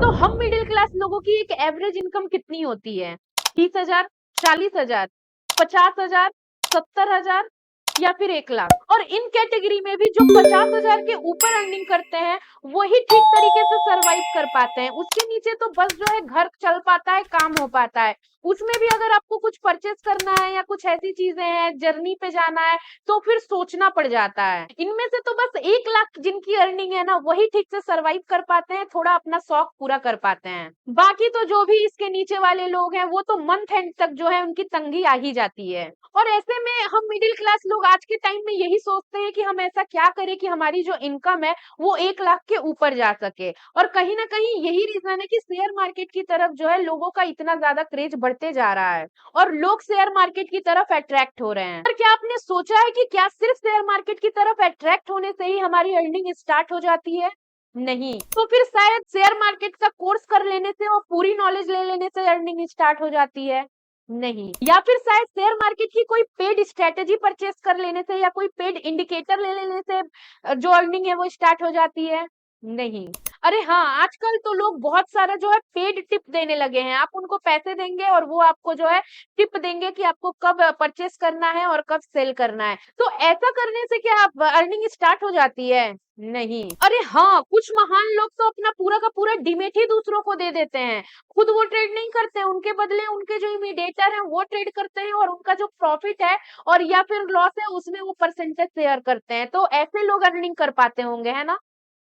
तो हम middle class लोगों की एक एवरेज इनकम कितनी होती है? 30,000, 40,000, 50,000, 70,000 या फिर 1,00,000। और इन कैटेगरी में भी जो 50,000 के ऊपर अर्निंग करते हैं वही ठीक तरीके से सरवाइव कर पाते हैं। उसके नीचे तो बस जो है घर चल पाता है, काम हो पाता है। उसमें भी अगर आपको कुछ परचेस करना है या कुछ ऐसी चीजें हैं, जर्नी पे जाना है, तो फिर सोचना पड़ जाता है। इनमें से तो बस 1,00,000 जिनकी अर्निंग है ना, वही ठीक से सरवाइव कर पाते हैं, थोड़ा अपना शौक पूरा कर पाते हैं। बाकी तो जो भी इसके नीचे वाले लोग हैं, वो तो मंथ एंड तक जो है उनकी तंगी आ ही जाती है। और ऐसे में हम मिडिल क्लास लोग आज के टाइम में यही सोचते हैं कि हम ऐसा क्या करें कि हमारी जो इनकम है वो 1,00,000 के ऊपर जा सके। और कहीं ना कहीं यही रीजन है कि शेयर मार्केट की तरफ जो है लोगों का इतना ज्यादा क्रेज बढ़ते जा रहा है और लोग शेयर मार्केट की तरफ अट्रैक्ट हो रहे हैं। पर क्या आपने सोचा है कि क्या सिर्फ शेयर मार्केट की तरफ अट्रैक्ट होने से ही हमारी अर्निंग स्टार्ट हो जाती है? नहीं। तो फिर शायद शेयर मार्केट का कोर्स कर लेने से और पूरी नॉलेज ले लेने से अर्निंग स्टार्ट हो जाती है? नहीं। या फिर शायद शेयर मार्केट की कोई पेड स्ट्रेटेजी परचेस कर लेने से या कोई पेड इंडिकेटर ले लेने से जो अर्निंग है वो स्टार्ट हो जाती है? नहीं। अरे हाँ, आजकल तो लोग बहुत सारा जो है पेड टिप देने लगे हैं। आप उनको पैसे देंगे और वो आपको जो है टिप देंगे कि आपको कब परचेस करना है और कब सेल करना है। तो ऐसा करने से क्या आप अर्निंग स्टार्ट हो जाती है? नहीं। अरे हाँ, कुछ महान लोग तो अपना पूरा का पूरा डिमेट ही दूसरों को दे देते हैं। खुद वो ट्रेड नहीं करते, उनके बदले उनके जो इमीडिएटर हैं वो ट्रेड करते हैं और उनका जो प्रॉफिट है और या फिर लॉस है उसमें वो परसेंटेज शेयर करते हैं। तो ऐसे लोग अर्निंग कर पाते होंगे, है ना?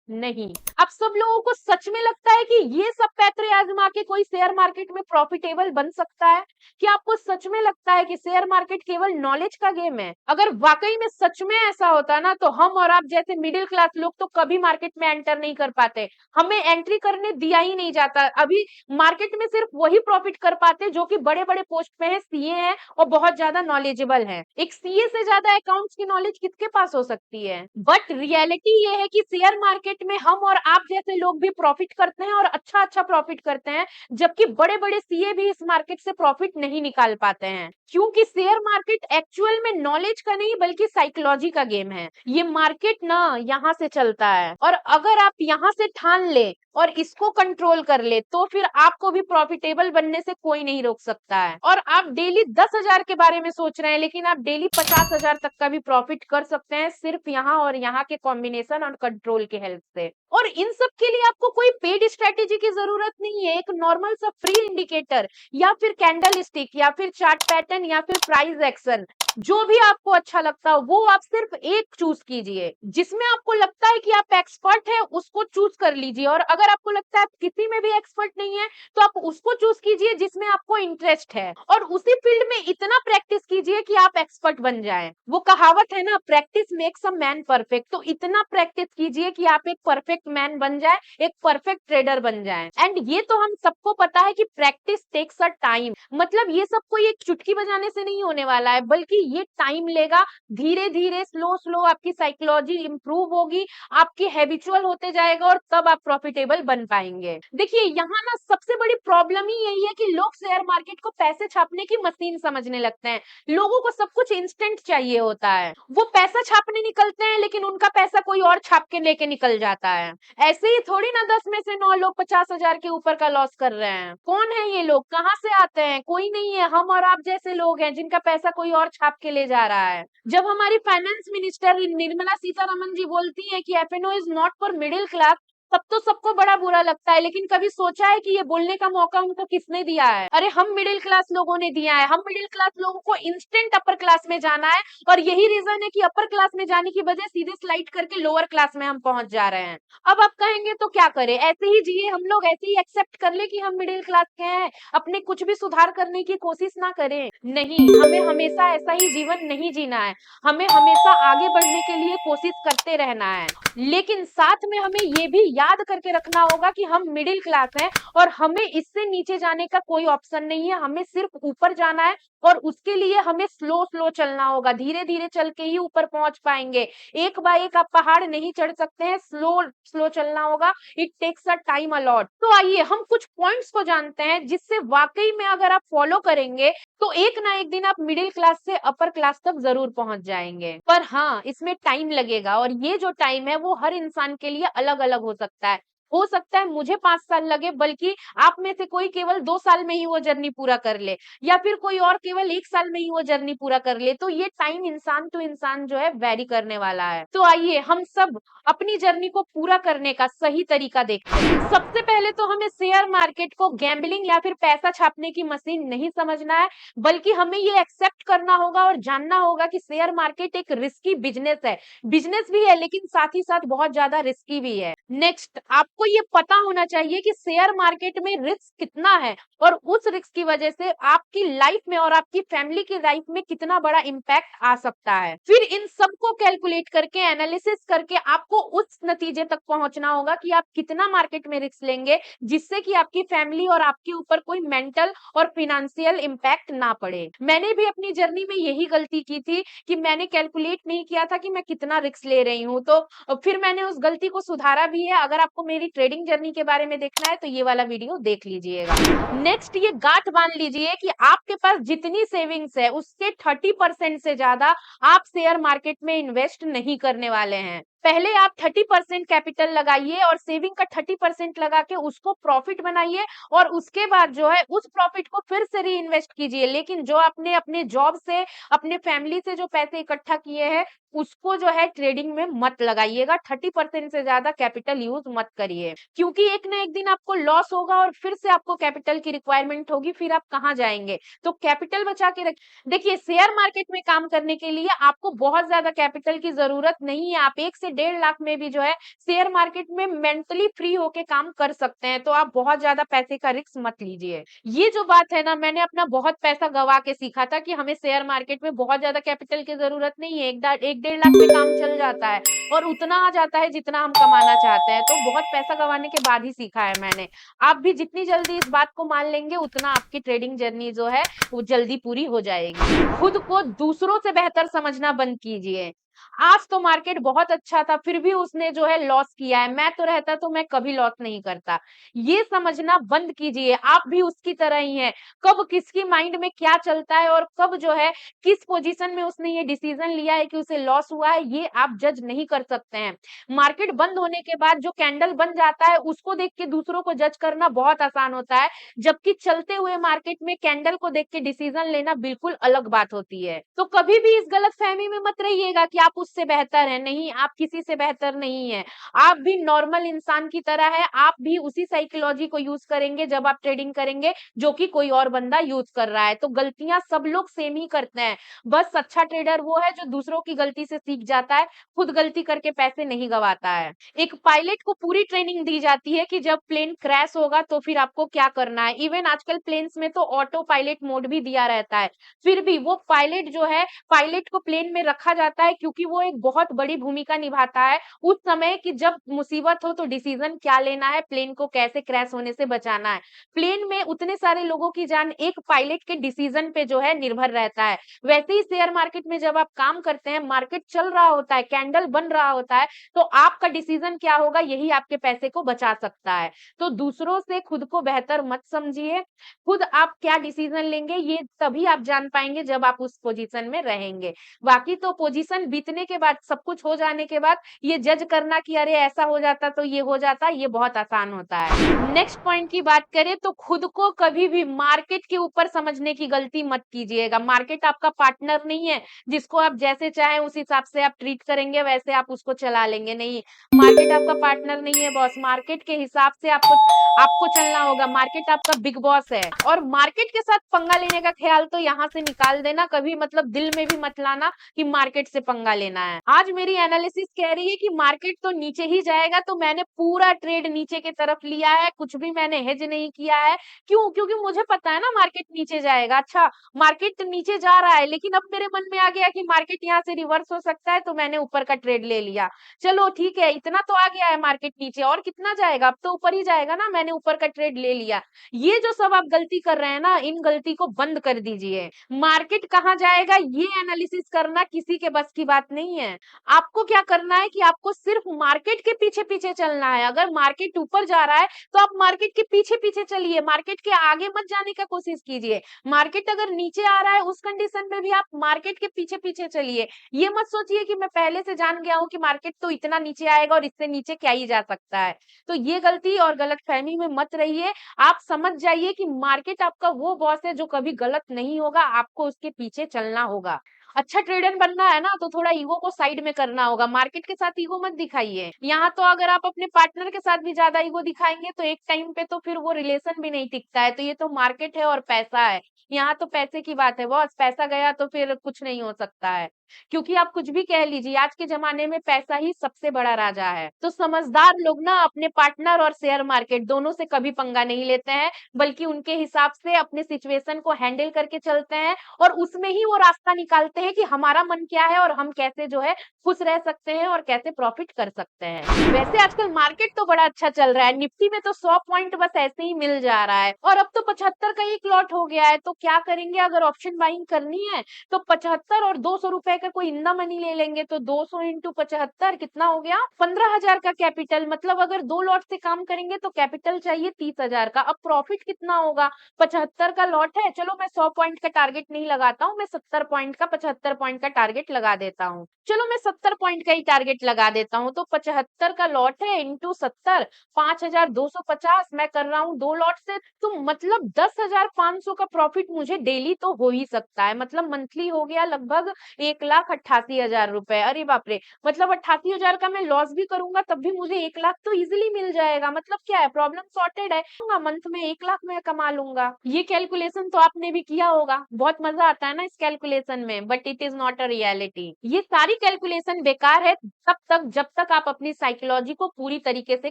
नहीं। अब सब लोगों को सच में लगता है कि ये सब पैतरे आजमा के कोई शेयर मार्केट में प्रॉफिटेबल बन सकता है? क्या आपको सच में लगता है कि शेयर मार्केट केवल नॉलेज का गेम है? अगर वाकई में सच में ऐसा होता ना, तो हम और आप जैसे मिडिल क्लास लोग तो कभी मार्केट में एंटर नहीं कर पाते। हमें एंट्री करने दिया ही नहीं जाता। अभी मार्केट में सिर्फ वही प्रॉफिट कर पाते जो कि बड़े बड़े पोस्ट पे है, सीए है और बहुत ज्यादा नॉलेजेबल है। एक सीए से ज्यादा अकाउंट्स की नॉलेज किसके पास हो सकती है? बट रियलिटी ये है कि शेयर मार्केट में हम और आप जैसे लोग भी प्रॉफिट करते हैं और अच्छा अच्छा प्रॉफिट करते हैं, जबकि बड़े बड़े सीए भी इस मार्केट से प्रॉफिट नहीं निकाल पाते हैं। क्योंकि शेयर मार्केट एक्चुअल में नॉलेज का नहीं बल्कि साइकोलॉजी का गेम है। ये मार्केट ना यहाँ से चलता है और अगर आप यहाँ से ठान ले और इसको कंट्रोल कर ले तो फिर आपको भी प्रॉफिटेबल बनने से कोई नहीं रोक सकता है। और आप डेली 10,000 के बारे में सोच रहे हैं, लेकिन आप डेली 50,000 तक का भी प्रॉफिट कर सकते हैं सिर्फ यहाँ और यहाँ के कॉम्बिनेशन और कंट्रोल के हेल्प से। और इन सब के लिए आपको कोई पेड स्ट्रेटेजी की जरूरत नहीं है। एक नॉर्मल सा फ्री इंडिकेटर या फिर कैंडल स्टिक या फिर चार्ट पैटर्न या फिर प्राइस एक्शन, जो भी आपको अच्छा लगता हो वो आप सिर्फ एक चूज कीजिए। जिसमें आपको लगता है कि आप एक्सपर्ट है उसको चूज कर लीजिए, और अगर आपको लगता है आप किसी में भी एक्सपर्ट नहीं है तो आप उसको चूज कीजिए जिसमें आपको इंटरेस्ट है, और उसी फील्ड में इतना प्रैक्टिस कीजिए कि आप एक्सपर्ट बन जाएं। वो कहावत है ना, practice makes a man perfect. तो इतना प्रैक्टिस कीजिए कि आप एक परफेक्ट मैन बन जाए, एक परफेक्ट ट्रेडर बन जाए। एंड ये तो हम सबको पता है कि प्रैक्टिस टेक्स अ टाइम। मतलब ये सब कोई एक चुटकी बजाने से नहीं होने वाला है, बल्कि ये टाइम लेगा। धीरे धीरे स्लो स्लो आपकी साइकोलॉजी इंप्रूव होगी, आपकी हैबिचुअल होते जाएगा और तब आप प्रॉफिटेबल बन पाएंगे। देखिए यहाँ ना सबसे बड़ी प्रॉब्लम ही यही है कि लोग शेयर मार्केट को पैसे छापने की मशीन समझने लगते हैं। लोगों को सब कुछ इंस्टेंट चाहिए होता है। वो पैसा छापने निकलते हैं लेकिन उनका पैसा कोई और छाप के लेके निकल जाता है। ऐसे ही थोड़ी ना 10 में से 9 लोग 50,000 के ऊपर का लॉस कर रहे हैं। कौन है ये लोग, कहाँ से आते हैं? कोई नहीं है, हम और आप जैसे लोग हैं जिनका पैसा कोई और छाप के ले जा रहा है। जब हमारी फाइनेंस मिनिस्टर निर्मला सीतारमन जी बोलती है कि F and O is not for middle class, तब तो सबको बड़ा बुरा लगता है। लेकिन कभी सोचा है कि ये बोलने का मौका उनको किसने दिया है? अरे हम मिडिल क्लास लोगों ने दिया है। हम मिडिल क्लास लोगों को इंस्टेंट अपर क्लास में जाना है, और यही रीजन है कि अपर क्लास में जाने की बजाय सीधे स्लाइड करके लोअर क्लास में हम पहुंच जा रहे हैं। अब आप कहेंगे तो क्या करें, ऐसे ही जिए हम लोग, ऐसे ही एक्सेप्ट कर ले कि हम मिडिल क्लास के हैं, अपने कुछ भी सुधार करने की कोशिश ना करें? नहीं, हमें हमेशा ऐसा ही जीवन नहीं जीना है। हमें हमेशा आगे बढ़ने के लिए कोशिश करते रहना है, लेकिन साथ में हमें ये भी याद करके रखना होगा कि हम मिडिल क्लास हैं और हमें इससे नीचे जाने का कोई ऑप्शन नहीं है। हमें सिर्फ ऊपर जाना है और उसके लिए हमें स्लो स्लो चलना होगा। धीरे धीरे चल के ही ऊपर पहुंच पाएंगे। एक बाय एक आप पहाड़ नहीं चढ़ सकते हैं, स्लो स्लो चलना होगा। It takes a time a lot. तो आइए हम कुछ पॉइंट्स को जानते हैं जिससे वाकई में अगर आप फॉलो करेंगे तो एक ना एक दिन आप मिडिल क्लास से अपर क्लास तक जरूर पहुंच जाएंगे। पर हाँ, इसमें टाइम लगेगा और ये जो टाइम है वो हर इंसान के लिए अलग अलग हो सकता है। हो सकता है मुझे 5 साल लगे, बल्कि आप में से कोई केवल 2 साल में ही वो जर्नी पूरा कर ले, या फिर कोई और केवल 1 साल में ही वो जर्नी पूरा कर ले। तो ये टाइम इंसान टू इंसान जो है वैरी करने वाला है। तो आइए हम सब अपनी जर्नी को पूरा करने का सही तरीका देखते हैं। सबसे पहले तो हमें शेयर मार्केट को गैम्बलिंग या फिर पैसा छापने की मशीन नहीं समझना है, बल्कि हमें ये एक्सेप्ट करना होगा और जानना होगा कि शेयर मार्केट एक रिस्की बिजनेस है। बिजनेस भी है, लेकिन साथ ही साथ बहुत ज्यादा रिस्की भी है। नेक्स्ट, आपको ये पता होना चाहिए कि शेयर मार्केट में रिस्क कितना है, और उस रिस्क की वजह से आपकी लाइफ में और आपकी फैमिली की लाइफ में कितना बड़ा इम्पैक्ट आ सकता है। फिर इन सबको कैलकुलेट करके, एनालिसिस करके आपको उस नतीजे तक पहुंचना होगा कि आप कितना मार्केट में रिस्क लेंगे, जिससे कि आपकी फैमिली और आपके ऊपर कोई मेंटल और फिनेंशियल इम्पैक्ट ना पड़े। मैंने भी अपनी जर्नी में यही गलती की थी कि मैंने कैलकुलेट नहीं किया था कि मैं कितना रिस्क ले रही हूँ। तो फिर मैंने उस गलती को सुधारा भी है। अगर आपको मेरी ट्रेडिंग जर्नी के बारे में देखना है तो ये वाला वीडियो देख लीजिएगा। नेक्स्ट, ये गांठ बांध लीजिए कि आपके पास जितनी सेविंग्स है उसके 30% से ज्यादा आप शेयर मार्केट में इन्वेस्ट नहीं करने वाले हैं। पहले आप 30% कैपिटल लगाइए और सेविंग का 30% लगा के उसको प्रॉफिट बनाइए, और उसके बाद जो है उस प्रॉफिट को फिर से री इन्वेस्ट कीजिए। लेकिन जो आपने अपने जॉब से, अपने फैमिली से जो पैसे इकट्ठा किए हैं, उसको जो है ट्रेडिंग में मत लगाइएगा। 30% से ज्यादा कैपिटल यूज मत करिए, क्योंकि एक ना एक दिन आपको लॉस होगा और फिर से आपको कैपिटल की रिक्वायरमेंट होगी, फिर आप कहाँ जाएंगे? तो कैपिटल बचा के रखिए। देखिए, शेयर मार्केट में काम करने के लिए आपको बहुत ज्यादा कैपिटल की जरूरत नहीं है। आप 1 से 1.5 लाख में भी जो है शेयर मार्केट में मेंटली फ्री होके काम कर सकते हैं। तो आप बहुत ज्यादा पैसे का रिस्क मत लीजिए। ये जो बात है ना, मैंने अपना बहुत पैसा गवा के सीखा था कि हमें शेयर मार्केट में बहुत ज्यादा कैपिटल की जरूरत नहीं है। 1-1.5 लाख में काम चल जाता है, और उतना आ जाता है जितना हम कमाना चाहते हैं। तो बहुत पैसा गंवाने के बाद ही सीखा है मैंने। आप भी जितनी जल्दी इस बात को मान लेंगे, उतना आपकी ट्रेडिंग जर्नी जो है वो जल्दी पूरी हो जाएगी। खुद को दूसरों से बेहतर समझना बंद कीजिए। आज तो मार्केट बहुत अच्छा था, फिर भी उसने जो है लॉस किया है। मैं तो रहता तो मैं कभी लॉस नहीं करता। ये समझना बंद कीजिए, आप भी उसकी तरह ही हैं। कब किसकी माइंड में क्या चलता है और कब जो है किस पोजीशन में उसने ये डिसीजन लिया है कि उसे लॉस हुआ है, ये आप जज नहीं कर सकते हैं। मार्केट बंद होने के बाद जो कैंडल बन जाता है, उसको देख के दूसरों को जज करना बहुत आसान होता है, जबकि चलते हुए मार्केट में कैंडल को देख के डिसीजन लेना बिल्कुल अलग बात होती है। तो कभी भी इस गलतफहमी में मत रहिएगा कि आप उससे बेहतर हैं। नहीं, आप किसी से बेहतर नहीं है। आप भी नॉर्मल इंसान की तरह है। आप भी उसी साइकोलॉजी को यूज करेंगे जब आप ट्रेडिंग करेंगे, जो कि कोई और बंदा यूज कर रहा है। तो गलतियां सब लोग सेम ही करते हैं। बस अच्छा ट्रेडर वो है जो दूसरों की गलती से सीख जाता है, खुद गलती करके पैसे नहीं गवाता है। एक पायलट को पूरी ट्रेनिंग दी जाती है कि जब प्लेन क्रैश होगा तो फिर आपको क्या करना है। इवन आजकल प्लेन्स में तो ऑटो पायलट मोड भी दिया रहता है। फिर भी वो पायलट जो है, पायलट को प्लेन में रखा जाता है क्योंकि वो एक बहुत बड़ी भूमिका निभाता है उस समय कि जब मुसीबत हो तो डिसीजन क्या लेना है, प्लेन को कैसे क्रैश होने से बचाना है। प्लेन में उतने सारे लोगों की जान एक पायलट के डिसीजन पे जो है निर्भर रहता है। वैसे ही शेयर मार्केट में जब आप काम करते हैं, मार्केट चल रहा होता है, कैंडल बन रहा होता है, तो आपका डिसीजन क्या होगा, यही आपके पैसे को बचा सकता है। तो दूसरों से खुद को बेहतर मत समझिए। खुद आप क्या डिसीजन लेंगे, ये तभी आप जान पाएंगे जब आप उस पोजीशन में रहेंगे। बाकी तो पोजीशन बीतने के बाद, सब कुछ हो जाने के बाद ये जज करना कि अरे ऐसा हो जाता तो ये हो जाता, ये बहुत आसान होता है। नेक्स्ट पॉइंट की बात करें तो खुद को कभी भी मार्केट के ऊपर समझने की गलती मत कीजिएगा। मार्केट आपका पार्टनर नहीं है जिसको आप जैसे चाहें उस हिसाब से आप ट्रीट करेंगे, वैसे आप उसको चला लेंगे। नहीं, मार्केट आपका पार्टनर नहीं है बॉस। मार्केट के हिसाब से आपको आपको चलना होगा। मार्केट आपका बिग बॉस है, और मार्केट के साथ पंगा लेने का ख्याल तो यहाँ से निकाल देना। कभी मतलब दिल में भी मत लाना कि मार्केट से पंगा लेना है। आज मेरी एनालिसिस कह रही है कि मार्केट तो नीचे ही जाएगा, तो मैंने पूरा ट्रेड नीचे की तरफ लिया है, कुछ भी मैंने हेज नहीं किया है। क्यों? क्योंकि मुझे पता है ना मार्केट नीचे जाएगा। अच्छा, मार्केट नीचे जा रहा है, लेकिन अब मेरे मन में आ गया कि मार्केट यहाँ से रिवर्स हो सकता है, तो मैंने ऊपर का ट्रेड ले लिया। चलो ठीक है, इतना तो आ गया है मार्केट नीचे, और कितना जाएगा? अब तो ऊपर ही जाएगा ना, मैंने ऊपर का ट्रेड ले लिया। ये जो सब आप गलती कर रहे हैं ना, इन गलती को बंद कर दीजिए। मार्केट कहाँ जाएगा ये एनालिसिस करना किसी के बस की बात बात नहीं है। आपको क्या करना है कि आपको सिर्फ मार्केट के पीछे-पीछे चलना है। अगर मार्केट ऊपर जा रहा है, तो आप मार्केट के पीछे-पीछे चलिए, मार्केट के आगे मत जाने का कोशिश कीजिए। मार्केट अगर नीचे आ रहा है, उस कंडीशन में भी आप मार्केट के पीछे-पीछे चलिए। ये मत सोचिए कि मैं पहले से जान गया हूँ कि मार्केट तो इतना नीचे आएगा और इससे नीचे क्या ही जा सकता है। तो ये गलती और गलतफहमी में मत रहिए। आप समझ जाइए कि मार्केट आपका वो बॉस है जो कभी गलत नहीं होगा, आपको उसके पीछे चलना होगा। अच्छा ट्रेडर बनना है ना, तो थोड़ा ईगो को साइड में करना होगा, मार्केट के साथ ईगो मत दिखाइए। यहाँ तो अगर आप अपने पार्टनर के साथ भी ज्यादा ईगो दिखाएंगे तो एक टाइम पे तो फिर वो रिलेशन भी नहीं टिकता है। तो ये तो मार्केट है और पैसा है, यहाँ तो पैसे की बात है बॉस, पैसा गया तो फिर कुछ नहीं हो सकता है। क्योंकि आप कुछ भी कह लीजिए, आज के जमाने में पैसा ही सबसे बड़ा राजा है। तो समझदार लोग ना अपने पार्टनर और शेयर मार्केट दोनों से कभी पंगा नहीं लेते हैं, बल्कि उनके हिसाब से अपने सिचुएशन को हैंडल करके चलते हैं और उसमें ही वो रास्ता निकालते हैं कि हमारा मन क्या है और हम कैसे जो है खुश रह सकते हैं और कैसे प्रॉफिट कर सकते हैं। वैसे आजकल मार्केट तो बड़ा अच्छा चल रहा है, निफ्टी में तो 100 पॉइंट बस ऐसे ही मिल जा रहा है और अब तो 75 का एक लॉट हो गया है। तो क्या करेंगे, अगर ऑप्शन बाइंग करनी है तो 75 और 200 रुपए का कोई इंदा मनी ले लेंगे, तो 200 इंटू 75 कितना हो गया, 15,000 का कैपिटल। मतलब अगर 2 लॉट से काम करेंगे तो कैपिटल चाहिए 30,000 का। अब प्रॉफिट कितना होगा, 75 का लॉट है, चलो मैं 100 पॉइंट का टारगेट नहीं लगाता हूँ, मैं 70 पॉइंट का 75 पॉइंट का टारगेट लगा देता हूँ। चलो मैं 70 पॉइंट का ही टारगेट लगा देता हूँ, तो 75 का लॉट है इंटू 70, 5,250 मैं कर रहा हूँ 2 लॉट से, तो मतलब 10,500 का प्रॉफिट मुझे डेली तो हो ही सकता है। मतलब मंथली हो गया लगभग 1,88,000 रुपए। अरे बाप रे, मतलब 88,000 का मैं लॉस भी करूंगा तब भी मुझे 1 लाख तो इजिली मिल जाएगा। मतलब क्या है, प्रॉब्लम सॉर्टेड है, मंथ में 1 लाख मैं कमा लूंगा। ये कैलकुलेशन तो आपने भी किया होगा, बहुत मजा आता है ना इस कैलकुलेशन में, but it is not a reality. ये सारी कैलकुलेशन बेकार है तब तक जब तक आप अपनी साइकोलॉजी को पूरी तरीके से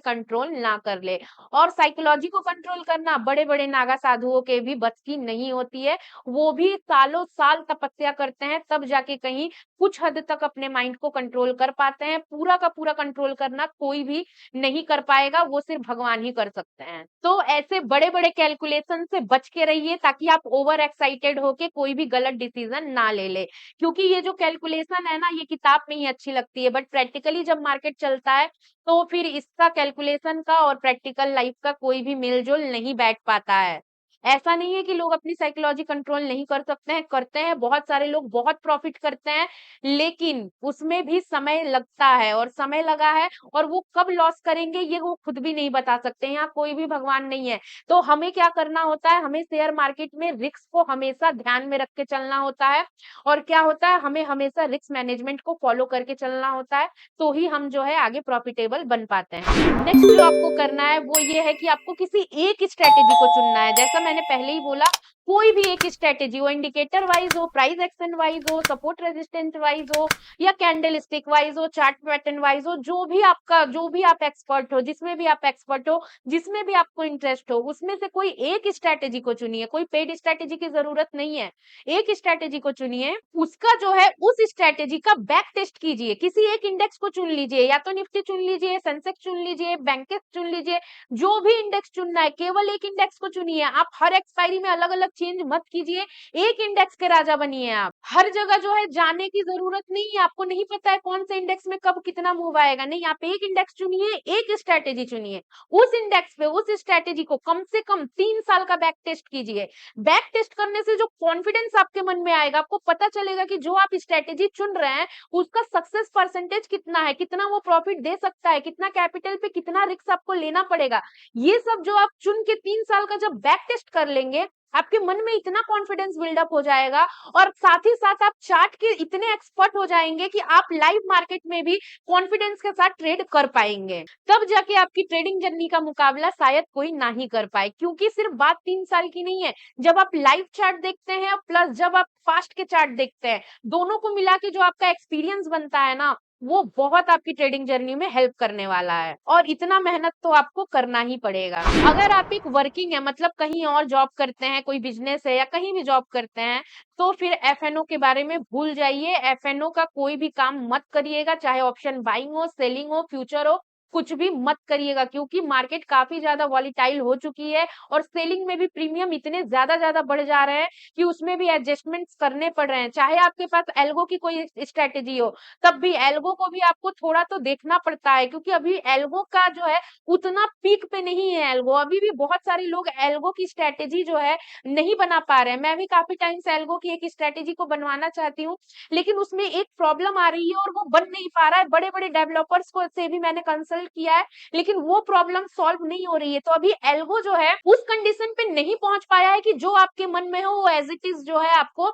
कंट्रोल ना कर ले। और साइकोलॉजी को कंट्रोल करना बड़े बड़े नागा साधुओं के भी बस की नहीं होती है। वो भी सालों साल तपस्या करते हैं तब जाके कहीं कुछ हद तक अपने माइंड को कंट्रोल कर पाते हैं। पूरा का पूरा कंट्रोल करना कोई भी नहीं कर पाएगा, वो सिर्फ भगवान ही कर सकते हैं। तो ऐसे बड़े बड़े कैलकुलेशन से बच के रहिए ताकि आप ओवर एक्साइटेड होके कोई भी गलत डिसीजन ना ले ले। क्योंकि ये जो कैलकुलेशन है ना, ये किताब में ही अच्छी लगती है, बट प्रैक्टिकली जब मार्केट चलता है तो फिर इसका कैलकुलेशन का और प्रैक्टिकल लाइफ का कोई भी मेलजोल नहीं बैठ पाता है। ऐसा नहीं है कि लोग अपनी साइकोलॉजी कंट्रोल नहीं कर सकते हैं, करते हैं, बहुत सारे लोग बहुत प्रॉफिट करते हैं, लेकिन उसमें भी समय लगता है और समय लगा है और वो कब लॉस करेंगे ये वो खुद भी नहीं बता सकते। यहाँ कोई भी भगवान नहीं है। तो हमें क्या करना होता है, हमें शेयर मार्केट में रिस्क को हमेशा ध्यान में रख के चलना होता है और क्या होता है, हमें हमेशा रिस्क मैनेजमेंट को फॉलो करके चलना होता है, तो ही हम जो है आगे प्रॉफिटेबल बन पाते हैं। नेक्स्ट जो आपको करना है वो ये है कि आपको किसी एक स्ट्रेटेजी को चुनना है। जैसा मैंने पहले ही बोला, कोई भी एक स्ट्रेटेजी हो, इंडिकेटर वाइज हो, प्राइस एक्शन वाइज हो, सपोर्ट रेजिस्टेंस वाइज हो या कैंडल स्टिक वाइज हो, चार्ट पैटर्न वाइज हो, जो भी आप एक्सपर्ट हो, जिसमें भी आप एक्सपर्ट हो, जिसमें भी आपको इंटरेस्ट हो, उसमें से कोई एक स्ट्रेटेजी को चुनिए। कोई पेड स्ट्रेटेजी की जरूरत नहीं है, एक स्ट्रेटेजी को चुनिए, उसका जो है उस स्ट्रेटेजी का बैक टेस्ट कीजिए। किसी एक इंडेक्स को चुन लीजिए, या तो निफ्टी चुन लीजिए, सेंसेक्स चुन लीजिए, बैंकेस चुन लीजिए, जो भी इंडेक्स चुनना है, केवल एक इंडेक्स को चुनिए। आप हर एक्सपायरी में अलग अलग चेंज मत कीजिए, एक इंडेक्स के राजा बनिए। आप हर जगह जो है जाने की जरूरत नहीं है। आपको नहीं पता है कौन से इंडेक्स में कब कितना मूव आएगा, नहीं, आप एक इंडेक्स चुनिए, एक स्ट्रेटेजी चुनिए, उस इंडेक्स पे उस स्ट्रेटेजी को कम से कम 3 साल का बैक टेस्ट कीजिए। बैक टेस्ट करने से जो कॉन्फिडेंस आपके मन में आएगा, आपको पता चलेगा कि जो आप स्ट्रेटेजी चुन रहे हैं उसका सक्सेस परसेंटेज कितना है, कितना वो प्रॉफिट दे सकता है, कितना कैपिटल पे कितना रिस्क आपको लेना पड़ेगा। ये सब जो आप चुन के 3 साल का जब बैक टेस्ट कर लेंगे, आपके मन में इतना कॉन्फिडेंस बिल्डअप हो जाएगा और साथ ही साथ आप चार्ट के इतने एक्सपर्ट हो जाएंगे कि आप लाइव मार्केट में भी कॉन्फिडेंस के साथ ट्रेड कर पाएंगे। तब जाके आपकी ट्रेडिंग जर्नी का मुकाबला शायद कोई ना ही कर पाए, क्योंकि सिर्फ बात 3 साल की नहीं है। जब आप लाइव चार्ट देखते हैं प्लस जब आप फास्ट के चार्ट देखते हैं, दोनों को मिला के जो आपका एक्सपीरियंस बनता है ना, वो बहुत आपकी ट्रेडिंग जर्नी में हेल्प करने वाला है। और इतना मेहनत तो आपको करना ही पड़ेगा। अगर आप एक वर्किंग है, मतलब कहीं और जॉब करते हैं, कोई बिजनेस है या कहीं भी जॉब करते हैं, तो फिर एफएनओ के बारे में भूल जाइए। एफएनओ का कोई भी काम मत करिएगा, चाहे ऑप्शन बाइंग हो, सेलिंग हो, फ्यूचर हो, कुछ भी मत करिएगा, क्योंकि मार्केट काफ़ी ज़्यादा वॉलेटाइल हो चुकी है और सेलिंग में भी प्रीमियम इतने ज़्यादा बढ़ जा रहे हैं कि उसमें भी एडजस्टमेंट्स करने पड़ रहे हैं। चाहे आपके पास एल्गो की कोई स्ट्रैटेजी हो, तब भी एल्गो को भी आपको थोड़ा तो देखना पड़ता है, क्योंकि अभी एल्गो का जो है उतना पीक पे नहीं है एल्गो। अभी भी बहुत सारे लोग एल्गो की स्ट्रैटेजी जो है नहीं बना पा रहे हैं। मैं भी काफ़ी टाइम से एल्गो की एक स्ट्रैटेजी को बनवाना चाहती हूँ, लेकिन उसमें एक प्रॉब्लम आ रही है और वो बन नहीं पा रहा है। बड़े-बड़े डेवलपर्स को से भी मैंने कंसल्ट किया है, लेकिन वो प्रॉब्लम सॉल्व नहीं हो रही है। तो अभी एल्गो जो है उस कंडीशन पे नहीं पहुंच पाया है कि जो आपके मन में हो वो एज इट इज जो है आपको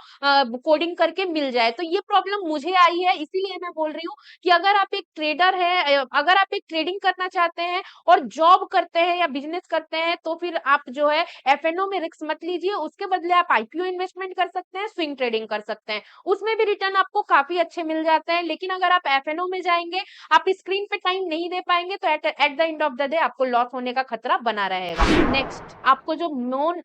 कोडिंग करके मिल जाए। तो ये प्रॉब्लम मुझे आई है, इसीलिए मैं बोल रही हूँ कि अगर आप एक ट्रेडर है, अगर आप एक ट्रेडिंग करना चाहते हैं और जॉब करते हैं या बिजनेस करते हैं, तो फिर आप जो है एफएनओ में रिस्क मत लीजिए। उसके बदले आप आईपीओ इन्वेस्टमेंट कर सकते हैं, स्विंग ट्रेडिंग कर सकते हैं, उसमें भी रिटर्न आपको काफी अच्छे मिल जाते हैं। लेकिन अगर आप एफएनओ में जाएंगे, आप स्क्रीन पे टाइम नहीं दे पाएंगे, तो at the end of the day आपको लॉस होने का खतरा बना रहेगा। नेक्स्ट, आपको जो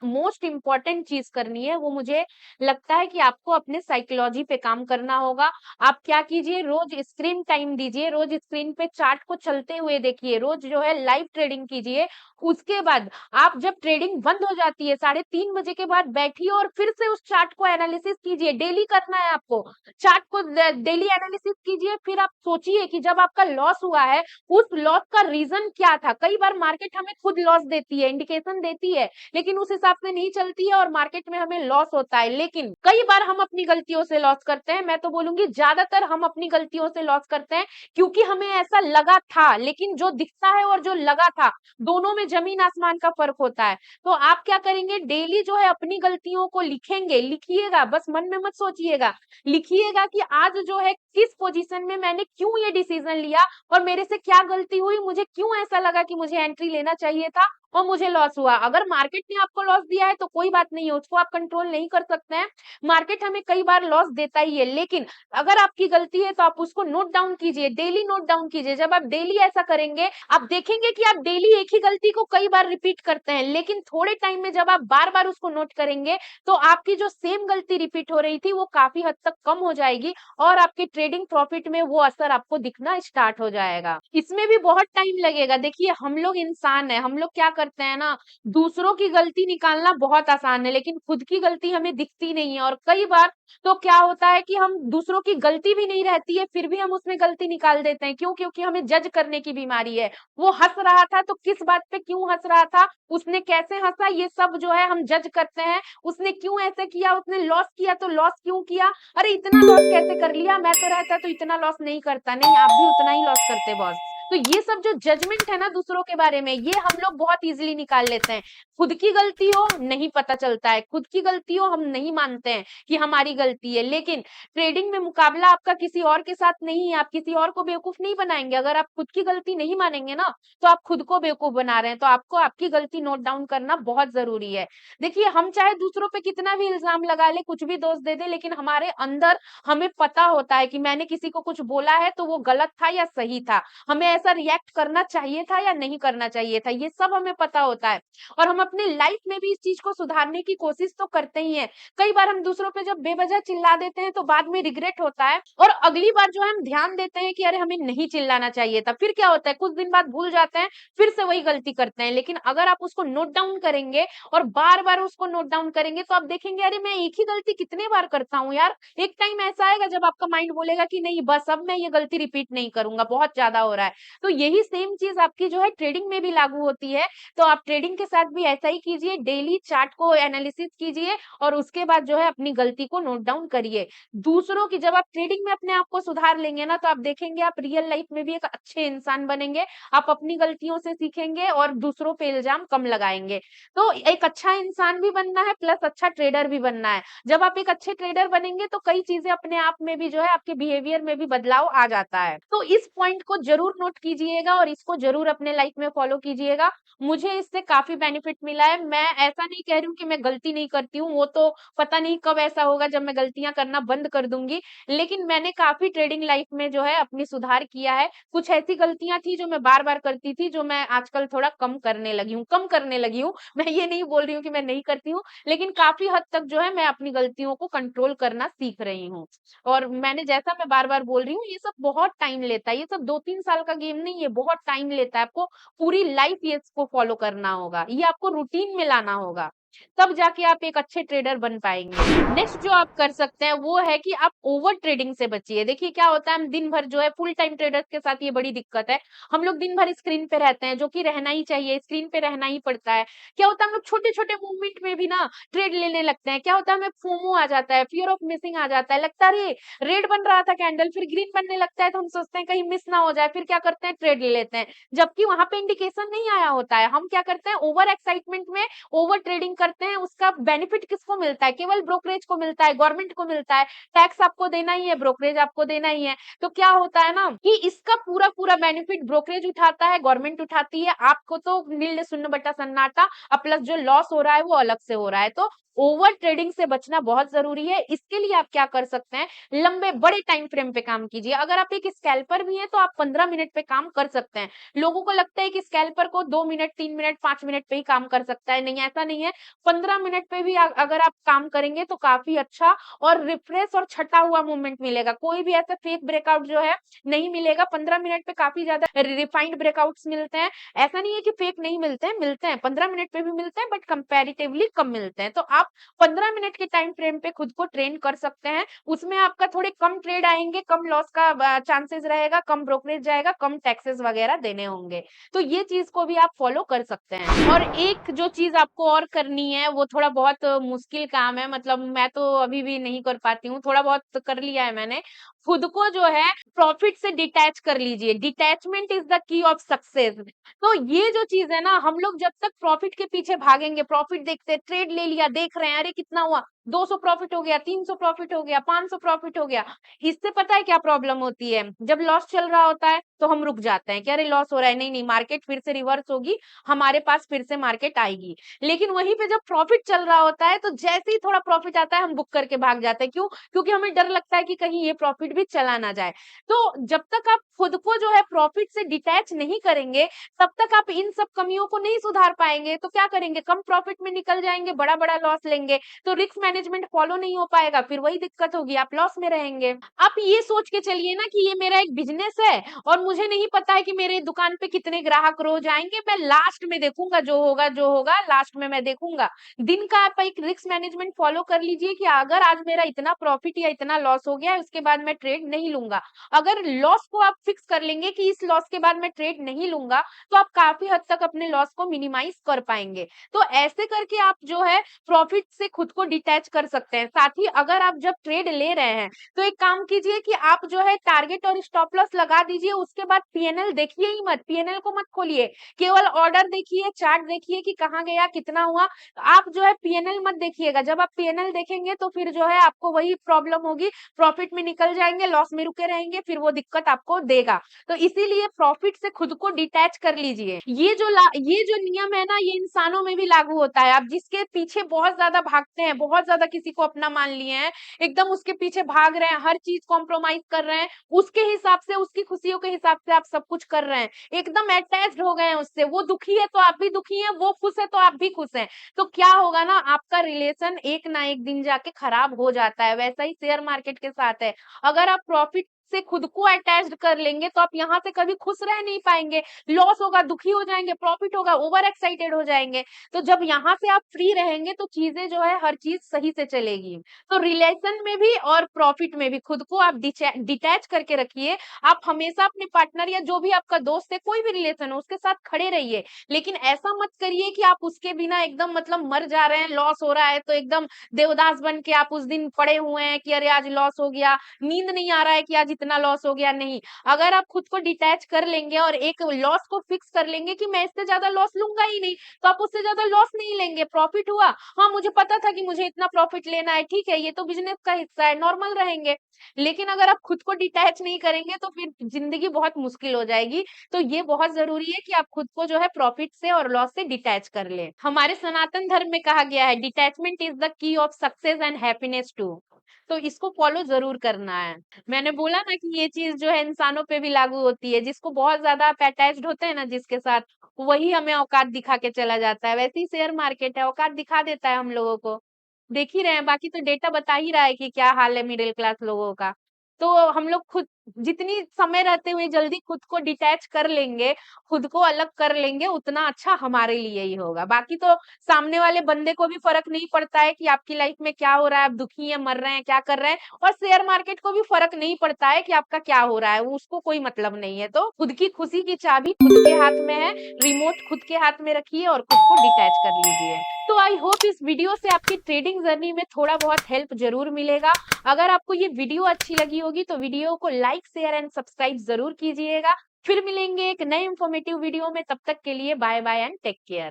मोस्ट इंपॉर्टेंट चीज करनी है, वो मुझे लगता है कि आपको अपने साइकोलॉजी पे काम करना होगा। आप क्या कीजिए, रोज स्क्रीन टाइम दीजिए, रोज स्क्रीन पे चार्ट को चलते हुए देखिए, रोज जो है लाइव ट्रेडिंग कीजिए। उसके बाद आप जब ट्रेडिंग बंद हो जाती है 3:30 बजे के बाद, बैठिए और फिर से उस चार्ट को एनालिसिस कीजिए। डेली करना है आपको, चार्ट को डेली एनालिसिस कीजिए। फिर आप सोचिए कि जब आपका लॉस हुआ है, उस लॉस का रीजन क्या था। कई बार मार्केट हमें खुद लॉस देती है, इंडिकेशन देती है, लेकिन उस हिसाब से नहीं चलती है और मार्केट में हमें लॉस होता है। लेकिन कई बार हम अपनी गलतियों से लॉस करते हैं। मैं तो बोलूंगी ज्यादातर हम अपनी गलतियों से लॉस करते हैं, क्योंकि हमें ऐसा लगा था। लेकिन जो दिखता है और जो लगा था, दोनों में जमीन आसमान का फर्क होता है। तो आप क्या करेंगे, डेली जो है अपनी गलतियों को लिखेंगे, लिखिएगा, बस मन में मत सोचिएगा, लिखिएगा कि आज जो है किस पोजीशन में मैंने क्यों ये डिसीजन लिया और मेरे से क्या गलती हुई, मुझे क्यों ऐसा लगा कि मुझे एंट्री लेना चाहिए था और मुझे लॉस हुआ। अगर मार्केट ने आपको लॉस दिया है तो कोई बात नहीं है, उसको आप कंट्रोल नहीं कर सकते हैं। मार्केट हमें कई बार लॉस देता ही है, लेकिन अगर आपकी गलती है तो आप उसको नोट डाउन कीजिए, डेली नोट डाउन कीजिए। जब आप डेली ऐसा करेंगे, आप देखेंगे कि आप डेली एक ही गलती को कई बार रिपीट करते हैं, लेकिन थोड़े टाइम में जब आप बार बार उसको नोट करेंगे, तो आपकी जो सेम गलती रिपीट हो रही थी वो काफी हद तक कम हो जाएगी और आपके ट्रेडिंग प्रॉफिट में वो असर आपको दिखना स्टार्ट हो जाएगा। इसमें भी बहुत टाइम लगेगा। देखिए, हम लोग इंसान है, हम लोग क्या करते हैं ना, दूसरों की गलती निकालना बहुत आसान है, लेकिन खुद की गलती हमें दिखती नहीं है। और कई बार तो क्या होता है कि हम दूसरों की गलती भी नहीं रहती है, फिर भी हम उसमें गलती निकाल देते हैं। क्यों? क्योंकि हमें जज करने की बीमारी है। वो हंस रहा था तो किस बात पे क्यों हंस रहा था, उसने कैसे हंसा, ये सब जो है हम जज करते हैं। उसने क्यों ऐसे किया, उसने लॉस किया तो लॉस क्यों किया, अरे इतना लॉस कैसे कर लिया, मैं तो रहता तो इतना लॉस नहीं करता। नहीं, आप भी उतना ही लॉस करते बॉस। तो ये सब जो जजमेंट है ना दूसरों के बारे में, ये हम लोग बहुत इजीली निकाल लेते हैं। खुद की गलती हो नहीं पता चलता है, खुद की गलती हो हम नहीं मानते हैं कि हमारी गलती है। लेकिन ट्रेडिंग में मुकाबला आपका किसी और के साथ नहीं है, आप किसी और को बेवकूफ नहीं बनाएंगे। अगर आप खुद की गलती नहीं मानेंगे ना, तो आप खुद को बेवकूफ बना रहे हैं। तो आपको आपकी गलती नोट डाउन करना बहुत जरूरी है। देखिए, हम चाहे दूसरों पे कितना भी इल्जाम लगा ले, कुछ भी दोष दे दे, लेकिन हमारे अंदर हमें पता होता है कि मैंने किसी को कुछ बोला है तो वो गलत था या सही था, हमें ऐसा रिएक्ट करना चाहिए था या नहीं करना चाहिए था, ये सब हमें पता होता है। और हम अपनी लाइफ में भी इस चीज को सुधारने की कोशिश तो करते ही हैं। कई बार हम दूसरों पे जब बेवजह चिल्ला देते हैं तो बाद में रिग्रेट होता है, और अगली बार जो है हम ध्यान देते हैं कि अरे हमें नहीं चिल्लाना चाहिए था। फिर क्या होता है, कुछ दिन बाद भूल जाते हैं, फिर से वही गलती करते हैं। लेकिन अगर आप उसको नोट डाउन करेंगे और बार बार उसको नोट डाउन करेंगे, तो आप देखेंगे अरे मैं एक ही गलती कितने बार करता हूँ यार। एक टाइम ऐसा आएगा जब आपका माइंड बोलेगा कि नहीं बस अब मैं ये गलती रिपीट नहीं करूंगा, बहुत ज्यादा हो रहा है। तो यही सेम चीज आपकी जो है ट्रेडिंग में भी लागू होती है। तो आप ट्रेडिंग के साथ भी ऐसा ही कीजिए, डेली चार्ट को एनालिसिस कीजिए और उसके बाद जो है अपनी गलती को नोट डाउन करिए। दूसरों की, जब आप ट्रेडिंग में अपने आप को सुधार लेंगे ना, तो आप देखेंगे आप रियल लाइफ में भी एक अच्छे इंसान बनेंगे। आप अपनी गलतियों से सीखेंगे और दूसरों पे इल्जाम कम लगाएंगे। तो एक अच्छा इंसान भी बनना है, प्लस अच्छा ट्रेडर भी बनना है। जब आप एक अच्छे ट्रेडर बनेंगे तो कई चीजें अपने आप में भी जो है आपके बिहेवियर में भी बदलाव आ जाता है। तो इस पॉइंट को जरूर नोट कीजिएगा और इसको जरूर अपने लाइफ में फॉलो कीजिएगा। मुझे इससे काफी बेनिफिट मिला है। मैं ऐसा नहीं कह रही हूँ कि मैं गलती नहीं करती हूँ, वो तो पता नहीं कब ऐसा होगा जब मैं गलतियां करना बंद कर दूंगी। लेकिन मैंने काफी ट्रेडिंग लाइफ में जो है अपनी सुधार किया है। कुछ ऐसी गलतियां थी जो मैं बार बार करती थी, जो मैं आजकल थोड़ा कम करने लगी हूँ। मैं ये नहीं बोल रही हूँ कि मैं नहीं करती हूँ, लेकिन काफी हद तक जो है मैं अपनी गलतियों को कंट्रोल करना सीख रही हूँ। और मैंने, जैसा मैं बार बार बोल रही हूँ, ये सब बहुत टाइम लेता है, ये सब 2-3 साल का गेम गेम नहीं है, बहुत टाइम लेता है, आपको पूरी लाइफ ये इसको फॉलो करना होगा, ये आपको रूटीन में लाना होगा, तब जाके आप एक अच्छे ट्रेडर बन पाएँगे। नेक्स्ट जो आप कर सकते हैं वो है कि आप ओवर ट्रेडिंग से बचिए। देखिए क्या होता है, हम दिन भर जो है फुल टाइम ट्रेडर्स के साथ ये बड़ी दिक्कत है, हम लोग दिन भर स्क्रीन पे रहते हैं, जो कि रहना ही चाहिए, स्क्रीन पे रहना ही पड़ता है। क्या होता है, हम लोग छोटे-छोटे मूवमेंट में भी ना ट्रेड लेने लगते हैं, क्या होता है, हमें फोमो आ जाता है, फियर ऑफ मिसिंग आ जाता है, लगता है अरे रेड बन रहा था कैंडल, फिर ग्रीन बनने लगता है, तो हम सोचते हैं कहीं मिस ना हो जाए, फिर क्या करते हैं, ट्रेड ले लेते हैं, जबकि वहां पे इंडिकेशन नहीं आया होता है। हम क्या करते हैं, ओवर एक्साइटमेंट में ओवर ट्रेडिंग करते हैं, उसका बेनिफिट किसको मिलता है, केवल ब्रोकरेज को मिलता है, गवर्नमेंट को मिलता है, टैक्स आपको देना ही है, ब्रोकरेज आपको देना ही है। तो क्या होता है ना कि इसका पूरा पूरा बेनिफिट ब्रोकरेज उठाता है, गवर्नमेंट उठाती है, आपको तो नील शून्य बटा सन्नाटा, और प्लस जो लॉस हो रहा है वो अलग से हो रहा है। तो ओवर ट्रेडिंग से बचना बहुत जरूरी है। इसके लिए आप क्या कर सकते हैं, लंबे बड़े टाइम फ्रेम पे काम कीजिए। अगर आप एक स्कैल्पर भी हैं तो आप 15 मिनट पे काम कर सकते हैं। लोगों को लगता है कि स्कैल्पर को 2 मिनट, 3 मिनट, 5 मिनट पे ही काम कर सकता है, नहीं ऐसा नहीं है। 15 मिनट पे भी अगर आप काम करेंगे तो काफी अच्छा और रिफ्रेश और छटा हुआ मूवमेंट मिलेगा। कोई भी ऐसा फेक ब्रेकआउट जो है नहीं मिलेगा। 15 मिनट पे काफी ज्यादा रिफाइंड ब्रेकआउट्स मिलते हैं। ऐसा नहीं है कि फेक नहीं मिलते हैं, 15 मिनट पे भी मिलते हैं, बट कंपैरेटिवली कम मिलते हैं। तो आप 15 मिनट के टाइम फ्रेम पे खुद को ट्रेन कर सकते हैं। उसमें आपका थोड़े कम ट्रेड आएंगे, कम लॉस का चांसेस रहेगा, कम ब्रोकरेज जाएगा, कम टैक्सेस वगैरह देने होंगे। तो ये चीज को भी आप फॉलो कर सकते हैं। और एक जो चीज आपको और करनी है वो थोड़ा बहुत मुश्किल काम है, मतलब मैं तो अभी भी नहीं कर पाती हूँ, थोड़ा बहुत कर लिया है मैंने। खुद को जो है प्रॉफिट से डिटैच कर लीजिए। Detachment is the key of success. तो ये जो चीज है ना, हम लोग जब तक प्रॉफिट के पीछे भागेंगे, प्रॉफिट देखते, ट्रेड ले लिया, देख रहे हैं अरे कितना हुआ, 200 प्रॉफिट हो गया, 300 प्रॉफिट हो गया, 500 प्रॉफिट हो गया। इससे पता है क्या प्रॉब्लम होती है, जब लॉस चल रहा होता है तो हम रुक जाते हैं कि अरे लॉस हो रहा है, नहीं नहीं मार्केट फिर से रिवर्स होगी, हमारे पास फिर से मार्केट आएगी। लेकिन वहीं पे जब प्रॉफिट चल रहा होता है तो जैसे ही थोड़ा प्रॉफिट आता है हम बुक करके भाग जाते हैं। क्यों? क्योंकि हमें डर लगता है कि कहीं ये प्रॉफिट भी चला ना जाए। तो जब तक आप खुद को जो है प्रॉफिट से डिटैच नहीं करेंगे, तब तक आप इन सब कमियों को नहीं सुधार पाएंगे। तो क्या करेंगे, कम प्रॉफिट में निकल जाएंगे, बड़ा बड़ा लॉस लेंगे, तो रिस्क मैनेजमेंट फॉलो नहीं हो पाएगा, फिर वही दिक्कत होगी, आप लॉस में रहेंगे। आप ये सोच के चलिए ना कि ये मेरा एक बिजनेस है और मुझे नहीं पता है कि मेरे दुकान पे कितने ग्राहक रोज आएंगे, मैं लास्ट में देखूंगा, जो होगा लास्ट में मैं देखूंगा। दिन का आप एक रिस्क मैनेजमेंट फॉलो कर लीजिए कि अगर आज मेरा इतना प्रॉफिट या इतना लॉस हो गया है, उसके बाद मैं ट्रेड नहीं लूंगा। अगर लॉस को आप फिक्स कर लेंगे कि इस लॉस के बाद मैं ट्रेड नहीं लूंगा, तो आप काफी हद तक अपने लॉस को मिनिमाइज कर पाएंगे। तो ऐसे करके आप जो है प्रॉफिट से खुद को डिटैच कर सकते हैं। साथ ही अगर आप जब ट्रेड ले रहे हैं तो एक काम कीजिए कि आप जो है टारगेट और स्टॉप लॉस लगा दीजिए, उसके बाद पीएनएल देखिए ही मत, पीएनएल को मत खोलिए, केवल ऑर्डर देखिए, चार्ट देखिए कि कहाँ गया, कितना हुआ। आप जो है पीएनएल मत देखिएगा। जब आप पीएनएल देखेंगे तो फिर जो है आपको वही प्रॉब्लम होगी, प्रॉफिट में निकल जाएंगे, लॉस में रुके रहेंगे, फिर वो दिक्कत आपको देगा। तो इसीलिए प्रॉफिट से खुद को डिटैच कर लीजिए। ये जो नियम है ना, ये इंसानों में भी लागू होता है। आप जिसके पीछे बहुत ज्यादा भागते हैं, बहुत ज्यादा किसी को अपना मान लिए हैं, एकदम उसके पीछे भाग रहे हैं, हर चीज कॉम्प्रोमाइज कर रहे हैं, उसके हिसाब से, उसकी खुशियों के हिसाब से आप सब कुछ कर रहे हैं, एकदम अटैच्ड हो गए हैं उससे। वो दुखी है तो आप भी दुखी हैं, वो खुश है तो आप भी खुश हैं। तो क्या होगा ना, आपका रिलेशन एक ना एक दिन जाके खराब हो जाता है। वैसा ही शेयर मार्केट के साथ है। अगर आप प्रॉफिट से खुद को अटैच्ड कर लेंगे तो आप यहाँ से कभी खुश रह नहीं पाएंगे। लॉस होगा, दुखी हो जाएंगे, प्रॉफिट होगा, ओवर एक्साइटेड हो जाएंगे। तो जब यहाँ से आप फ्री रहेंगे तो चीजें जो है हर चीज सही से चलेगी। तो रिलेशन में भी और प्रॉफिट में भी खुद को आप डिटैच करके रखिए। आप हमेशा अपने पार्टनर या जो भी आपका दोस्त है, कोई भी रिलेशन हो, उसके साथ खड़े रहिए। लेकिन ऐसा मत करिए कि आप उसके बिना एकदम मतलब मर जा रहे हैं, लॉस हो रहा है तो एकदम देवदास बन के आप उस दिन पड़े हुए हैं कि अरे आज लॉस हो गया, नींद नहीं आ रहा है कि आज इतना लॉस हो गया। नहीं, अगर आप खुद को डिटैच कर लेंगे और एक लॉस को फिक्स कर लेंगे कि मैं इससे ज्यादा लॉस लूंगा ही नहीं, तो आप उससे ज्यादा लॉस नहीं लेंगे। प्रॉफिट हुआ, हाँ मुझे पता था कि मुझे इतना प्रॉफिट लेना है, ठीक है, ये तो बिजनेस का हिस्सा है, नॉर्मल रहेंगे। लेकिन अगर आप खुद को डिटैच नहीं करेंगे तो फिर जिंदगी बहुत मुश्किल हो जाएगी। तो ये बहुत जरूरी है कि आप खुद को जो है प्रॉफिट से और लॉस से डिटैच कर ले। हमारे सनातन धर्म में कहा गया है, detachment is the key of success and happiness too. तो इसको फॉलो जरूर करना है। मैंने बोला ना कि ये चीज जो है इंसानों पे भी लागू होती है। जिसको बहुत ज्यादा आप अटैच्ड होते हैं ना जिसके साथ, वही हमें औकात दिखा के चला जाता है। वैसे ही शेयर मार्केट है, औकात दिखा देता है हम लोगों को। देख ही रहे हैं, बाकी तो डेटा बता ही रहा है कि क्या हाल है मिडिल क्लास लोगों का। तो हम लोग खुद जितनी समय रहते हुए जल्दी खुद को डिटैच कर लेंगे, खुद को अलग कर लेंगे, उतना अच्छा हमारे लिए ही होगा। बाकी तो सामने वाले बंदे को भी फ़र्क नहीं पड़ता है कि आपकी लाइफ़ में क्या हो रहा है, आप दुखी हैं, मर रहे हैं, क्या कर रहे हैं, और शेयर मार्केट को भी फ़र्क नहीं पड़ता है कि आपका क्या हो रहा है, उसको कोई मतलब नहीं है। तो खुद की खुशी की चाबी खुद के हाथ में है, रिमोट खुद के हाथ में रखिए और खुद को डिटैच कर लीजिए। तो आई होप इस वीडियो से आपकी ट्रेडिंग जर्नी में थोड़ा बहुत हेल्प ज़रूर मिलेगा। अगर आपको ये वीडियो अच्छी लगी होगी तो वीडियो को लाइक, शेयर एंड सब्सक्राइब ज़रूर कीजिएगा। फिर मिलेंगे एक नए इन्फॉर्मेटिव वीडियो में, तब तक के लिए bye bye and take care.